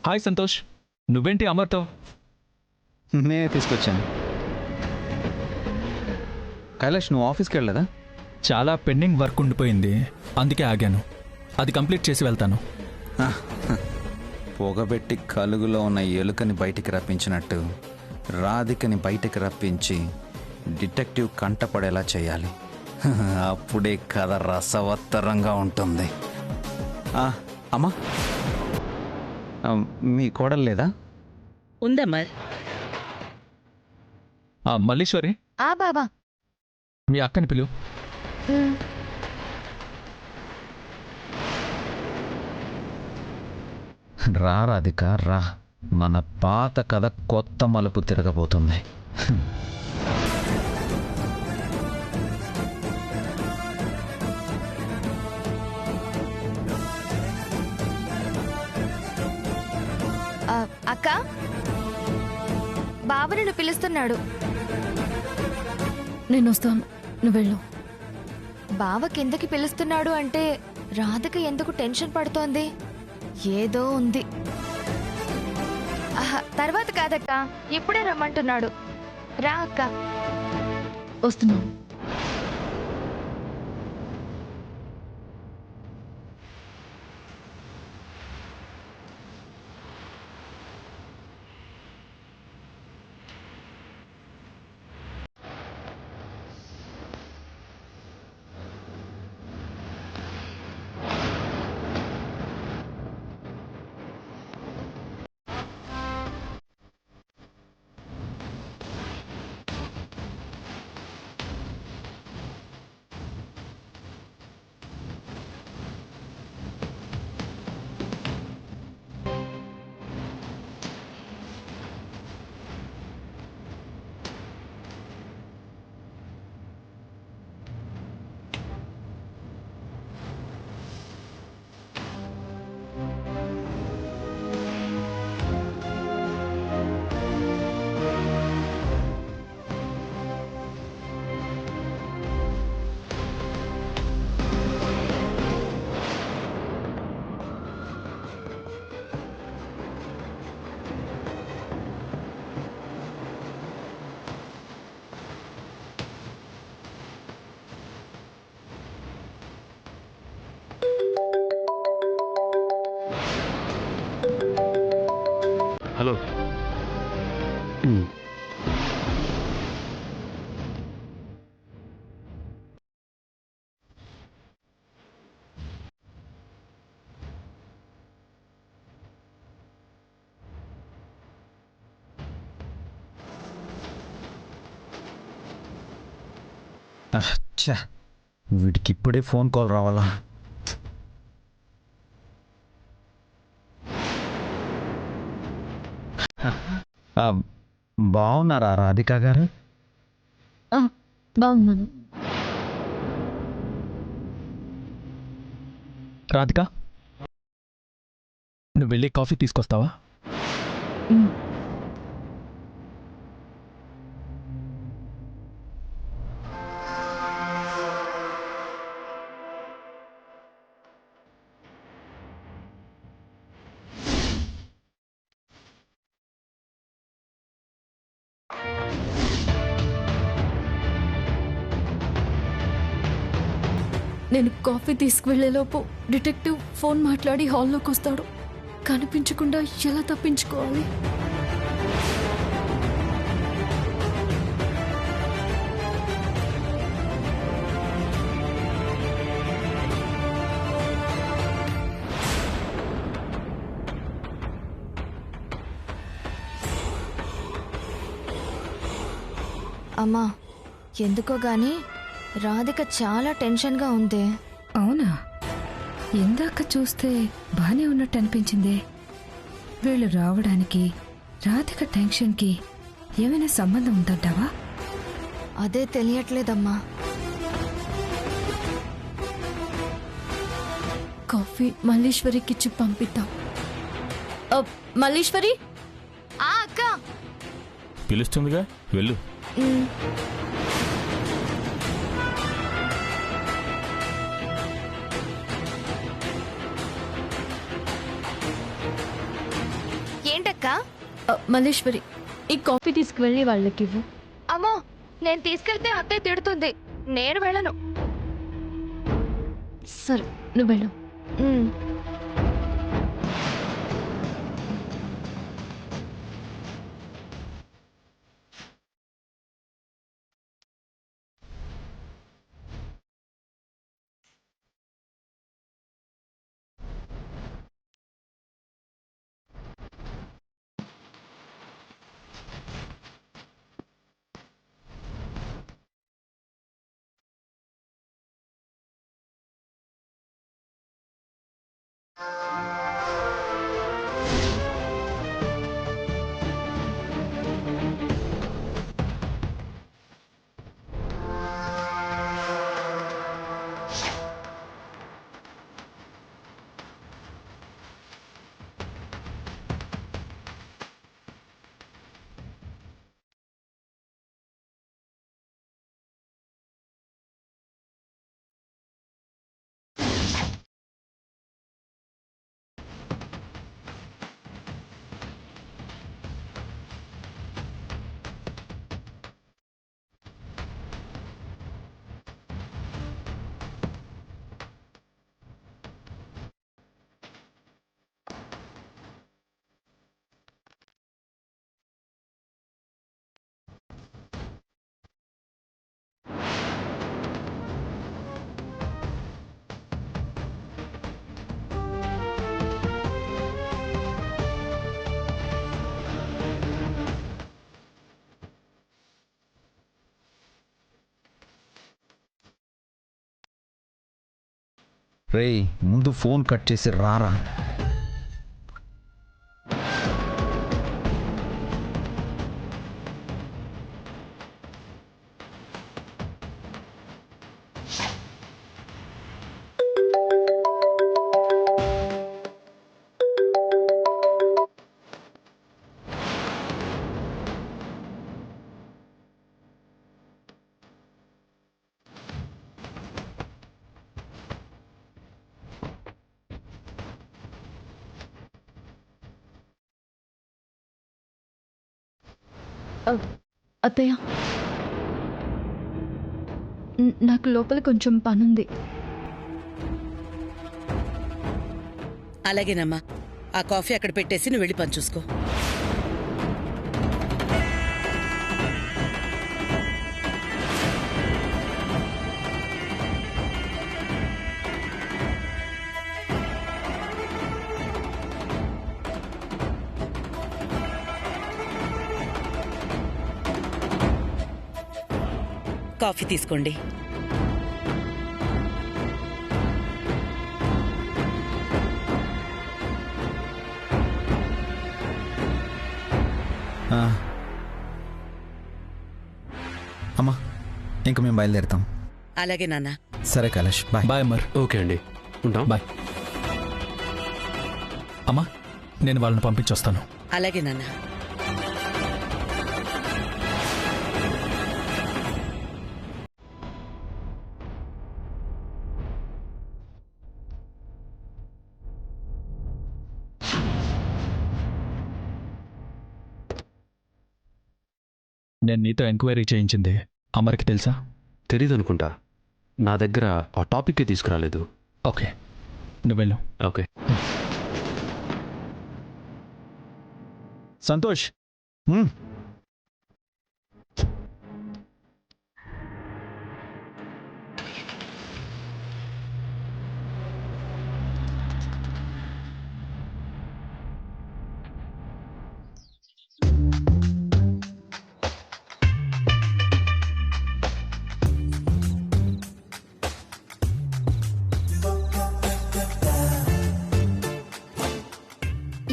Hi Santosh, నువ్వేంటి అమర్తో? నేనే తీసుకొచ్చాను. కైలాష్, నువ్వు ఆఫీస్కి వెళ్ళలేదా? చాలా పెండింగ్ వర్క్ ఉండిపోయింది, అందుకే ఆగాను. అది కంప్లీట్ చేసి వెళ్తాను. పొగబెట్టి కలుగులో ఉన్న ఎలుకని బయటికి రప్పించినట్టు రాధికని బయటికి రప్పించి డిటెక్టివ్ కంటపడేలా చేయాలి. అప్పుడే కథ రసవత్తరంగా ఉంటుంది. అమ్మా, మీ కోడలు లేదా? ఉందమ్మా. మల్లీశ్వరి, బాబా, మీ అక్కని పిలువు. రా రాధిక, రా. మన పాత కథ కొత్త మలుపు తిరగబోతుంది. అక్క, బాబు నిన్ను పిలుస్తున్నాడు. నేను వస్తాను, నువ్వు వెళ్ళు. బావ కిందకి పిలుస్తున్నాడు అంటే రాధిక ఎందుకు టెన్షన్ పడుతోంది? ఏదో ఉంది. తర్వాత కాదక్క, ఇప్పుడే రమ్మంటున్నాడు. రా అక్క. వస్తున్నాను. హలో. వీడికి ఇప్పుడే ఫోన్ కాల్ రావాలా? బాగున్నారా రాధిక గారు? బాగున్నాను. రాధిక, నువ్వు వెళ్ళి కాఫీ తీసుకొస్తావా? నేను కాఫీ తీసుకువెళ్లేలోపు డిటెక్టివ్ ఫోన్ మాట్లాడి హాల్లోకి వస్తాడు. కనిపించకుండా ఎలా తప్పించుకోవాలి? అమ్మా, ఎందుకో గాని రాధిక చాలా టెన్షన్గా ఉంది. అవునా? ఇందాక చూస్తే బానే ఉన్నట్టు అనిపించిందే. వీళ్ళు రావడానికి రాధిక టెన్షన్కి ఏమైనా సంబంధం ఉందంటావా? అదే తెలియట్లేదమ్మా. కాఫీ మల్లీశ్వరికిచ్చి పంపిద్దాం. మల్లీశ్వరి, అక్క పిలుస్తుందిగా, వెళ్ళు. రాధిక మల్లేశ్వరి, ఈ కాఫీ తీసుకువెళ్ళి వాళ్ళకి ఇవ్వు. అమ్మో నేను తీసుకెళ్తే అత్తయ్య తిడుతుంది, నేను వెళ్ళను. సరే, నువ్వు వెళ్ళు. ఉమ్. రేయ్, ముందు ఫోన్ కట్ చేసి రారా. అత్తయ్య, నాకు లోపల కొంచెం పనుంది. అలాగేనమ్మా, ఆ కాఫీ అక్కడ పెట్టేసి నువ్వు వెళ్ళి పని చూసుకో. కాఫీ తీసుకోండి. అమ్మా, ఇంక మేము బయలుదేరుతాం. అలాగే నాన్న. సరే Kailash, bye. Bye Amar. Okay అండి, ఉంటాం. బాయ్. అమ్మా, నేను వాళ్ళని పంపించొస్తాను. అలాగే నాన్న. నేను నీతో ఎంక్వైరీ చేయించింది అమర్కి తెలుసా? తెలీదు అనుకుంటా. నా దగ్గర ఆ టాపిక్కే తీసుకురాలేదు. ఓకే, నువ్వు వెళ్ళు. ఓకే. సంతోష్,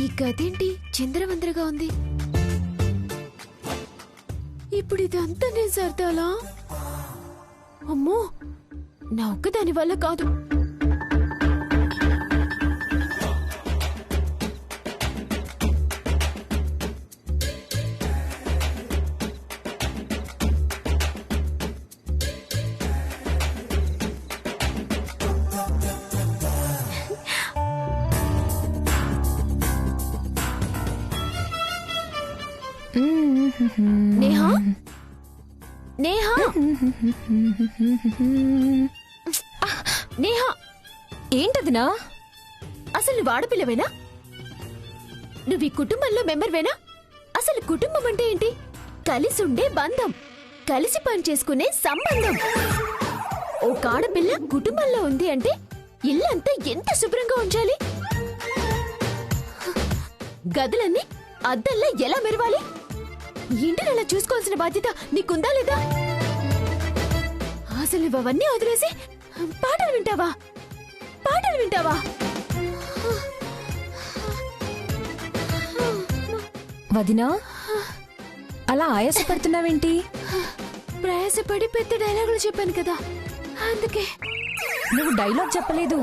ఈ గదేంటి చిందరవందరగా ఉంది? ఇప్పుడు ఇదంతా నేను సర్దాలా? అమ్మో, నా ఒక్కదాని వల్ల కాదు. నేహా నేహా నేహా ఏంటదినా? అసలు నువ్వు ఆడపిల్లవేనా? నువ్వు ఈ కుటుంబంలో మెంబర్వేనా? అసలు కుటుంబం అంటే ఏంటి? కలిసి ఉండే బంధం, కలిసి పనిచేసుకునే సంబంధం. ఒక ఆడపిల్ల కుటుంబంలో ఉంది అంటే ఇల్లంతా ఎంత శుభ్రంగా ఉంచాలి, గదులన్నీ అద్దంలా ఎలా మెరవాలి, ఇంటిని అలా చూసుకోవాల్సిన బాధ్యత నీకుందా లేదా? అసలు నువ్వు అవన్నీ వదిలేసి పాటలు వింటావా? పాటలు వింటావా? వదినా, అలా ఆయాసపడుతున్నావేంటి? ప్రయాసపడి పెద్ద డైలాగులు చెప్పాను కదా, అందుకే. నువ్వు డైలాగ్ చెప్పలేదు,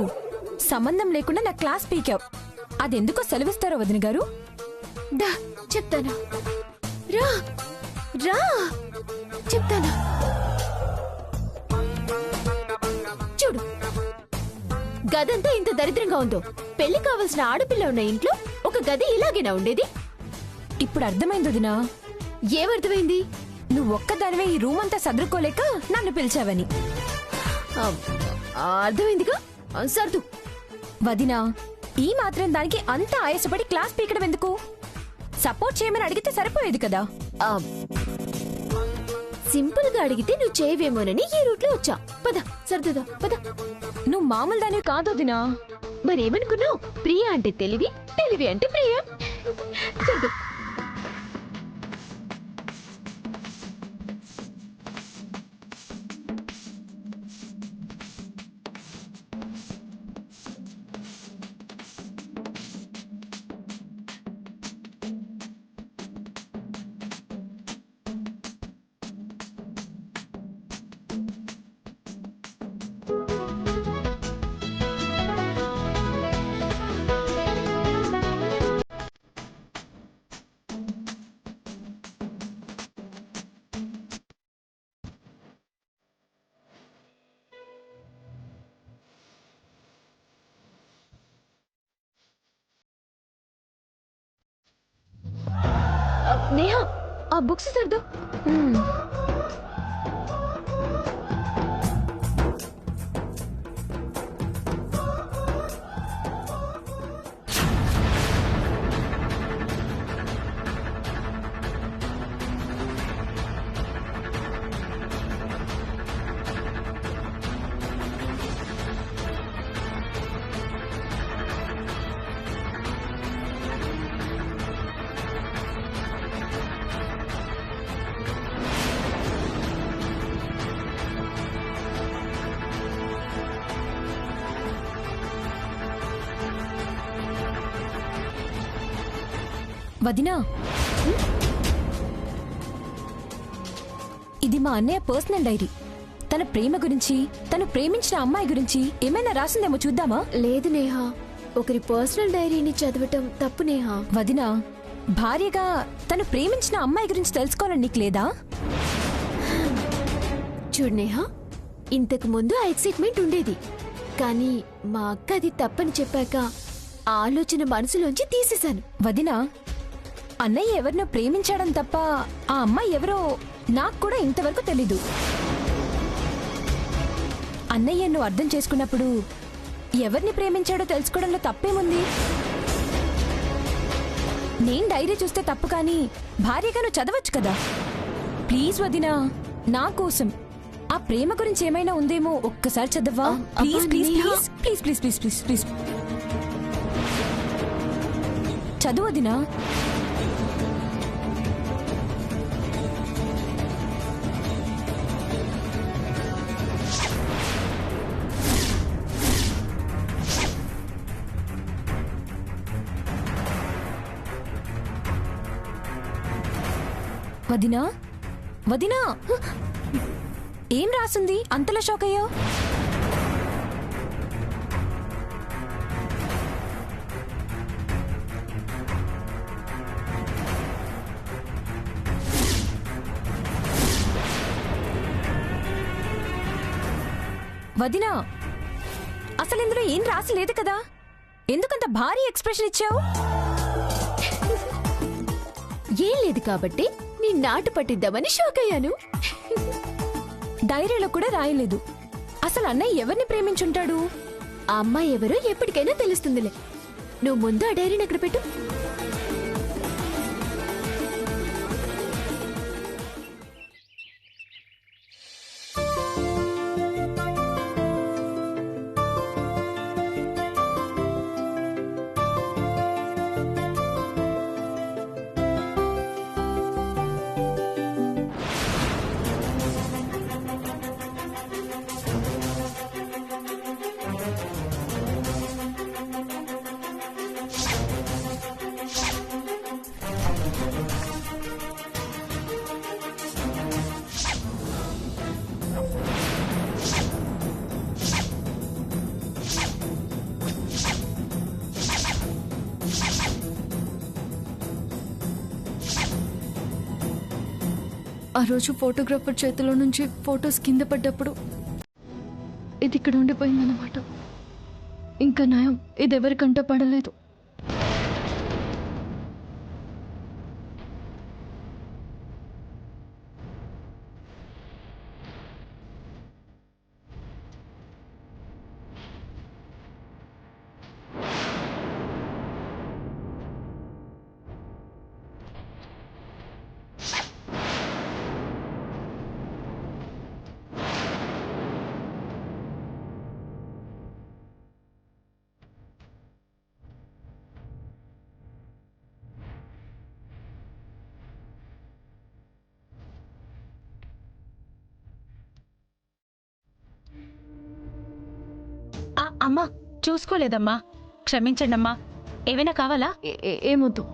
సంబంధం లేకుండా నా క్లాస్ పీకావు. అదెందుకో సెలవిస్తారో వదిన గారు? దా చెప్తాను, రా రా చెప్తాను. చూడు, గదంతా ఇంత దరిద్రంగా ఉందో. పెళ్లి కావాల్సిన ఆడపిల్ల ఉన్న ఇంట్లో ఒక గది ఇలాగేనా ఉండేది? ఇప్పుడు అర్థమైంది వదినా. ఏమర్థమైంది? నువ్వు ఒక్కదానివే ఈ రూమ్ అంతా సదురుకోలేక నన్ను పిలిచావని. అర్థమైందిగా, సర్దు. వదినా, ఈ మాత్రం దానికి అంత ఆయాసపడి క్లాస్ పీకడం ఎందుకు? సపోర్ట్ చేయమని అడిగితే సరిపోయేది కదా. సింపుల్ గా అడిగితే నువ్వు చేయవేమోనని ఈ రూట్ లో వచ్చా. పద సర్దుదా, పద. నువ్వు మామూలు దానివి కాదు వదినా. మరేమనుకున్నావు? ప్రియ అంటే తెలివి, తెలివి అంటే ప్రియ. సర్దు. నేహా, ఆ బుక్స్ సర్దు. వదినా, ఇది మా అన్నయ్య పర్సనల్ డైరీ. తన ప్రేమ గురించి, తను ప్రేమించిన అమ్మాయి గురించి ఏమైనా రాసిందేమో చూద్దామా? లేదు నేహా, ఒకరి పర్సనల్ డైరీని చదవటం తప్పు నేహా. వదినా, భార్యగా తను ప్రేమించిన అమ్మాయి గురించి తెలుసుకోవాలని నీకు లేదా? చూడు నేహా, ఇంతకు ముందు ఆ ఎక్సైట్మెంట్ ఉండేది, కానీ మా అక్క అది తప్పని చెప్పాక ఆ ఆలోచన మనసులోంచి తీసేశాను. వదినా, అన్నయ్య ఎవరినో ప్రేమించాడని తప్ప ఆ అమ్మాయి ఎవరో నాకు కూడా ఇంతవరకు తెలీదు. అన్నయ్య నువ్వు అర్థం చేసుకున్నప్పుడు ఎవరిని ప్రేమించాడో తెలుసుకోవడంలో తప్పేముంది? నేను డైరీ చూస్తే తప్పు, కానీ భార్యగా నువ్వు చదవచ్చు కదా. ప్లీజ్ వదినా, నా కోసం ఆ ప్రేమ గురించి ఏమైనా ఉందేమో ఒక్కసారి చదవా? Please please please please please please please please చదువు వదినా. వదినా, వదినా, ఏం రాసింది అంతలా షాక్ అయ్యో? వదినా, అసలు ఇందులో ఏం రాసి లేదు కదా, ఎందుకంత భారీ ఎక్స్ప్రెషన్ ఇచ్చావు? ఏం లేదు కాబట్టి నీ నాటు పట్టిద్దామని షాక్ అయ్యాను. డైరీలో కూడా రాయలేదు. అసలు అన్నయ్య ఎవరిని ప్రేమించుంటాడు? ఆ అమ్మాయి ఎవరో ఎప్పటికైనా తెలుస్తుందిలే. నువ్వు ముందు ఆ డైరీని అక్కడ పెట్టు. ఆ రోజు ఫోటోగ్రాఫర్ చేతిలో నుంచి ఫొటోస్ కింద పడ్డప్పుడు ఇది ఇక్కడ ఉండిపోయిందన్నమాట. ఇంకా నయం, ఇది ఎవరికంట పడలేదు. అమ్మా చూసుకోలేదమ్మా, క్షమించండమ్మా. ఏమైనా కావాలా? ఏమొద్దు.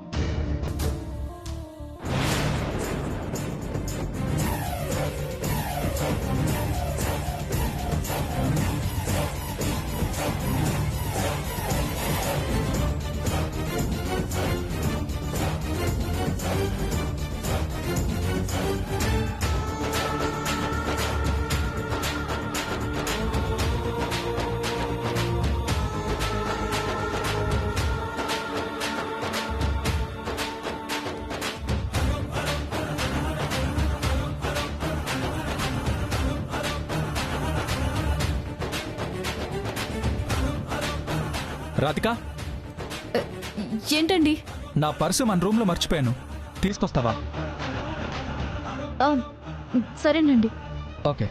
రాధిక, ఏంటండి? నా పర్సు మన రూమ్లో మర్చిపోయాను, తీసుకొస్తావా? సరేనండి. ఓకే.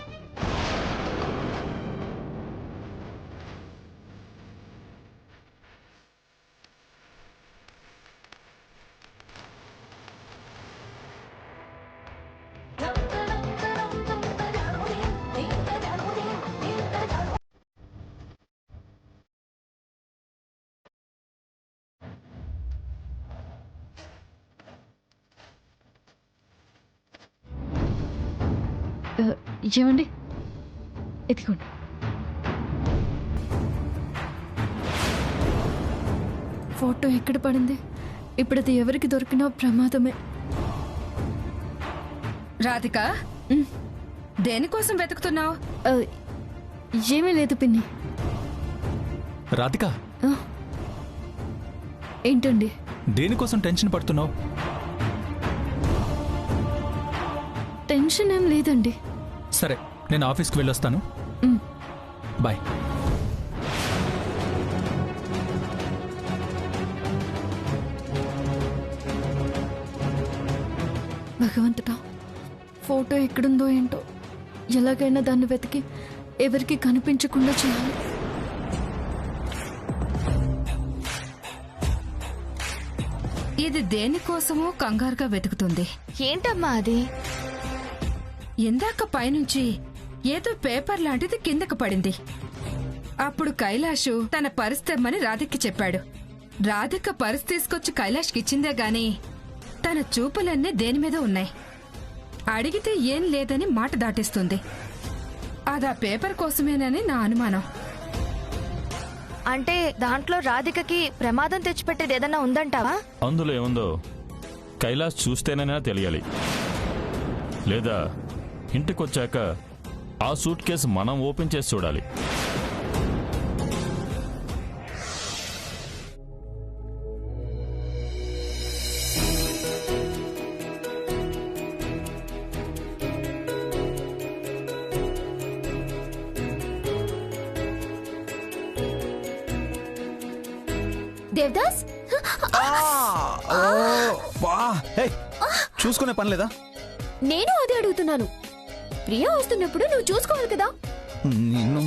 ఏమండి, ఎత్తుకోండి. ఫోటో ఎక్కడ పడింది? ఇప్పుడు అది ఎవరికి దొరికినా ప్రమాదమే. రాధిక, దేనికోసం వెతుకుతున్నావు? ఏమీ లేదు పిన్ని. రాధిక, ఏంటండి? దేనికోసం టెన్షన్ పడుతున్నావు? టెన్షన్ ఏం లేదండి. సరే, నేను ఆఫీస్కి వెళ్ళొస్తాను. బాయ్. భగవంతుడా, ఫోటో ఎక్కడుందో ఏంటో, ఎలాగైనా దాన్ని వెతికి ఎవరికి కనిపించకుండా చేయాలి. ఇది దేనికోసమో కంగారుగా వెతుకుతుంది. ఏంటమ్మా అది? ఇందాక పైనుంచి ఏదో పేపర్ లాంటిది కిందకు పడింది. అప్పుడు కైలాషు తన పర్స్ తెమ్మని రాధిక్కి చెప్పాడు. రాధిక పర్స్ తీసుకొచ్చి కైలాష్కి ఇచ్చిందే గాని తన చూపులన్నీ దేని మీద ఉన్నాయి. అడిగితే ఏం లేదని మాట దాటిస్తుంది. అదా పేపర్ కోసమేనని నా అనుమానం. అంటే దాంట్లో రాధికకి ప్రమాదం తెచ్చిపెట్టేది ఏదన్నా ఉందంటావా? అందులో ఏముందో కైలాష్ చూస్తేనైనా తెలియాలి. లేదా ఇంటికొచ్చాక ఆ సూట్ కేసు మనం ఓపెన్ చేసి చూడాలి. దేవదాస్ చూసుకునే పని లేదా? నేను అదే అడుగుతున్నాను. ప్రియా వస్తున్నప్పుడు నువ్వు చూసుకోవాలి కదా. నిన్ను